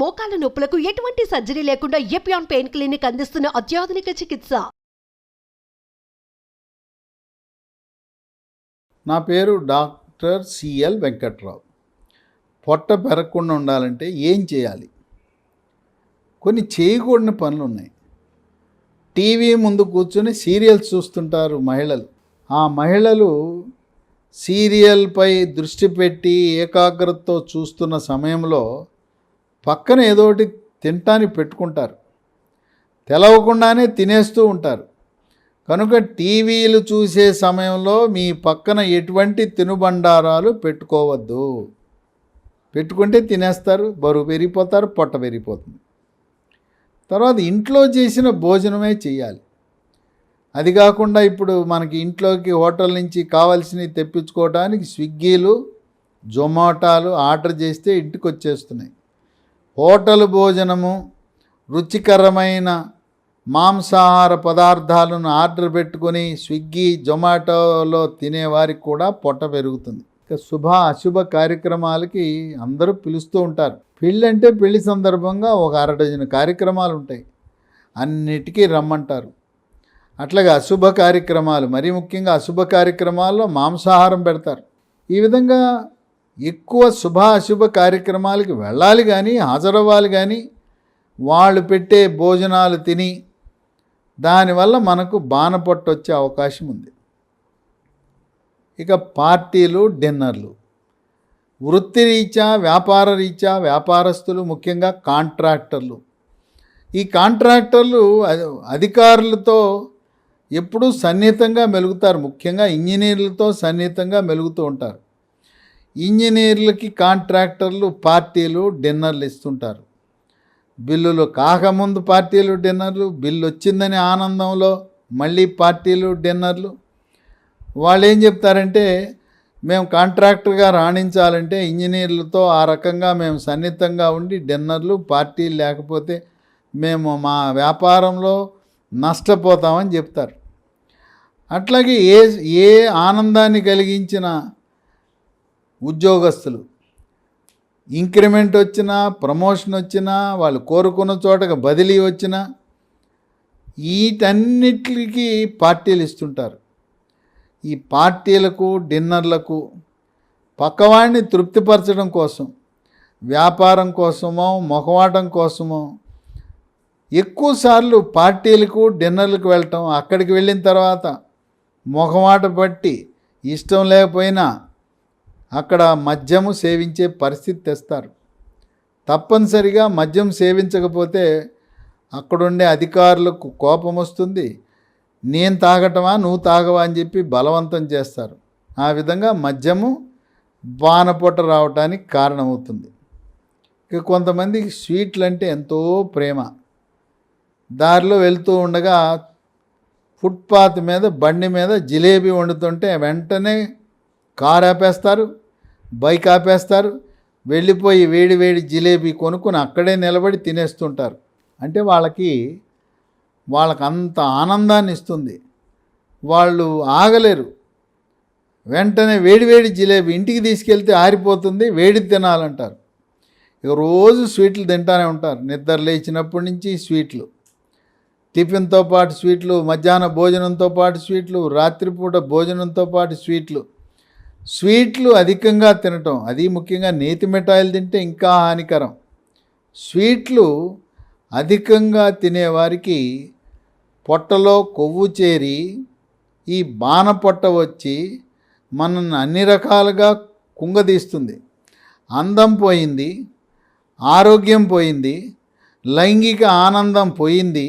మోకాల నొప్పులకు ఎటువంటి సర్జరీ లేకుండా ఎపియాన్ పెయిన్ క్లినిక్ అందిస్తున్న అత్యాధునిక చికిత్స. నా పేరు డాక్టర్ సిఎల్ వెంకట్రావు. పొట్ట పెరగకుండా ఉండాలంటే ఏం చేయాలి? కొన్ని చేయకూడని పనులు ఉన్నాయి. టీవీ ముందు కూర్చొని సీరియల్స్ చూస్తుంటారు మహిళలు. ఆ మహిళలు సీరియల్పై దృష్టి పెట్టి ఏకాగ్రతతో చూస్తున్న సమయంలో పక్కన ఏదోటి తినటానికి పెట్టుకుంటారు. తెలవకుండానే తినేస్తూ ఉంటారు. కనుక టీవీలు చూసే సమయంలో మీ పక్కన ఎటువంటి తినుబండారాలు పెట్టుకోవద్దు. పెట్టుకుంటే తినేస్తారు, బరువు పెరిగిపోతారు, పొట్ట పెరిగిపోతుంది. తర్వాత ఇంట్లో చేసిన భోజనమే చేయాలి. అది కాకుండా ఇప్పుడు మనకి ఇంట్లోకి హోటల్ నుంచి కావాల్సినవి తెప్పించుకోవడానికి స్విగ్గీలు, జొమాటోలు ఆర్డర్ చేస్తే ఇంటికి వచ్చేస్తున్నాయి. హోటల్ భోజనము, రుచికరమైన మాంసాహార పదార్థాలను ఆర్డర్ పెట్టుకొని స్విగ్గీ, జొమాటోలో తినేవారికి కూడా పొట్ట పెరుగుతుంది. ఇక శుభ అశుభ కార్యక్రమాలకి అందరూ పిలుస్తూ ఉంటారు. పెళ్ళి అంటే పెళ్లి సందర్భంగా ఒక 1/2 డజన్ కార్యక్రమాలు ఉంటాయి, అన్నిటికీ రమ్మంటారు. అట్లాగే అశుభ కార్యక్రమాలు, మరీ ముఖ్యంగా అశుభ కార్యక్రమాల్లో మాంసాహారం పెడతారు. ఈ విధంగా ఎక్కువ శుభ అశుభ కార్యక్రమాలకి వెళ్ళాలి కానీ, హాజరవ్వాలి కానీ, వాళ్ళు పెట్టే భోజనాలు తిని దానివల్ల మనకు బాణపొట్టు వచ్చే అవకాశం ఉంది. ఇక పార్టీలు, డిన్నర్లు, వృత్తిరీత్యా వ్యాపార రీత్యా వ్యాపారస్తులు, ముఖ్యంగా కాంట్రాక్టర్లు, ఈ కాంట్రాక్టర్లు అధికారులతో ఎప్పుడూ సన్నిహితంగా మెలుగుతారు. ముఖ్యంగా ఇంజనీర్లతో సన్నిహితంగా మెలుగుతూ ఉంటారు. ఇంజనీర్లకి కాంట్రాక్టర్లు పార్టీలు, డిన్నర్లు ఇస్తుంటారు. బిల్లులు కాకముందు పార్టీలు, డిన్నర్లు, బిల్లు వచ్చిందని ఆనందంలో మళ్ళీ పార్టీలు, డిన్నర్లు. వాళ్ళు ఏం చెప్తారంటే, మేము కాంట్రాక్టర్గా రాణించాలంటే ఇంజనీర్లతో ఆ రకంగా మేము సన్నిహితంగా ఉండి డిన్నర్లు, పార్టీలు లేకపోతే మేము మా వ్యాపారంలో నష్టపోతామని చెప్తారు. అట్లాగే ఏ ఆనందాన్ని కలిగించిన ఉద్యోగస్తులు ఇంక్రిమెంట్ వచ్చినా, ప్రమోషన్ వచ్చినా, వాళ్ళు కోరుకున్న చోటకి బదిలీ వచ్చినా వీటన్నిటికీ పార్టీలు ఇస్తుంటారు. ఈ పార్టీలకు, డిన్నర్లకు పక్కవాడిని తృప్తిపరచడం కోసం, వ్యాపారం కోసమో మొహమాటం కోసమో ఎక్కువసార్లు పార్టీలకు, డిన్నర్లకు వెళ్ళటం, అక్కడికి వెళ్ళిన తర్వాత మొహమాట పట్టి ఇష్టం లేకపోయినా అక్కడ మద్యము సేవించే పరిస్థితి తెస్తారు. తప్పనిసరిగా మద్యం సేవించకపోతే అక్కడుండే అధికారులకు కోపం వస్తుంది. నేను తాగటమా, నువ్వు తాగవా అని చెప్పి బలవంతం చేస్తారు. ఆ విధంగా మద్యము బాణపొట్ట రావటానికి కారణమవుతుంది. ఇక కొంతమందికి స్వీట్లు అంటే ఎంతో ప్రేమ. దారిలో వెళ్తూ ఉండగా ఫుట్పాత్ మీద, బండి మీద జిలేబీ వండుతుంటే వెంటనే కారు ఆపేస్తారు, బైక్ ఆపేస్తారు, వెళ్ళిపోయి వేడి వేడి జిలేబీ కొనుక్కొని అక్కడే నిలబడి తినేస్తుంటారు. అంటే వాళ్ళకి అంత ఆనందాన్ని ఇస్తుంది. వాళ్ళు ఆగలేరు. వెంటనే వేడి వేడి జిలేబీ ఇంటికి తీసుకెళ్తే ఆరిపోతుంది, వేడి తినాలంటారు. ఇక రోజు స్వీట్లు తింటానే ఉంటారు. నిద్ర లేచినప్పటి నుంచి స్వీట్లు, టిఫిన్తో పాటు స్వీట్లు, మధ్యాహ్న భోజనంతో పాటు స్వీట్లు, రాత్రిపూట భోజనంతో పాటు స్వీట్లు అధికంగా తినటం, అది ముఖ్యంగా నేతి మిఠాయిలు తింటే ఇంకా హానికరం. స్వీట్లు అధికంగా తినేవారికి పొట్టలో కొవ్వు చేరి ఈ బాణపొట్ట వచ్చి మనల్ని అన్ని రకాలుగా కుంగదీస్తుంది. అందం పోయింది, ఆరోగ్యం పోయింది, లైంగిక ఆనందం పోయింది.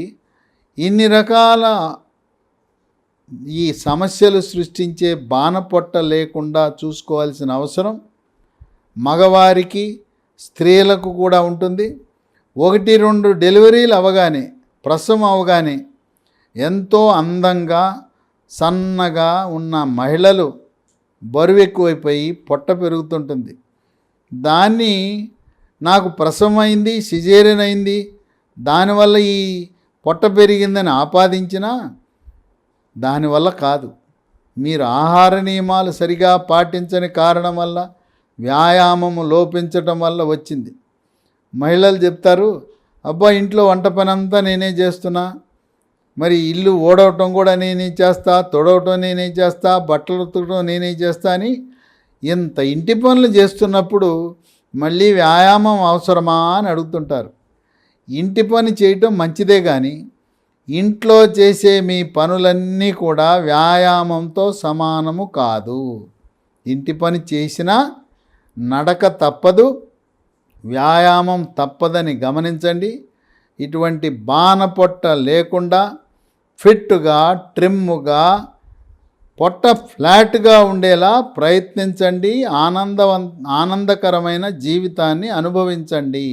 ఇన్ని రకాల ఈ సమస్యలు సృష్టించే బాణపొట్ట లేకుండా చూసుకోవాల్సిన అవసరం మగవారికి, స్త్రీలకు కూడా ఉంటుంది. 1-2 డెలివరీలు అవగానే, ప్రసవం అవగానే ఎంతో అందంగా సన్నగా ఉన్న మహిళలు బరువు ఎక్కువైపోయి పొట్ట పెరుగుతుంటుంది. దాన్ని నాకు ప్రసవం అయింది, సిజేరియన్ అయింది, దానివల్ల ఈ పొట్ట పెరిగిందని ఆపాదించినా దానివల్ల కాదు. మీరు ఆహార నియమాలు సరిగా పాటించని కారణం వల్ల, వ్యాయామము లోపించటం వల్ల వచ్చింది. మహిళలు చెప్తారు, అబ్బా ఇంట్లో వంట పని అంతా నేనే చేస్తున్నా, మరి ఇల్లు ఓడవటం కూడా నేనే చేస్తా, తొడవటం నేనే చేస్తా, బట్టలు ఉతకడం నేనే చేస్తా అని ఇంత ఇంటి పనులు చేస్తున్నప్పుడు మళ్ళీ వ్యాయామం అవసరమా అని అడుగుతుంటారు. ఇంటి పని చేయటం మంచిదే కానీ ఇంట్లో చేసే మీ పనులన్నీ కూడా వ్యాయామంతో సమానము కాదు. ఇంటి పని చేసినా నడక తప్పదు, వ్యాయామం తప్పదని గమనించండి. ఇటువంటి బాణపొట్ట లేకుండా ఫిట్గా, ట్రిమ్ముగా, పొట్ట ఫ్లాట్గా ఉండేలా ప్రయత్నించండి. ఆనందకరమైన జీవితాన్ని అనుభవించండి.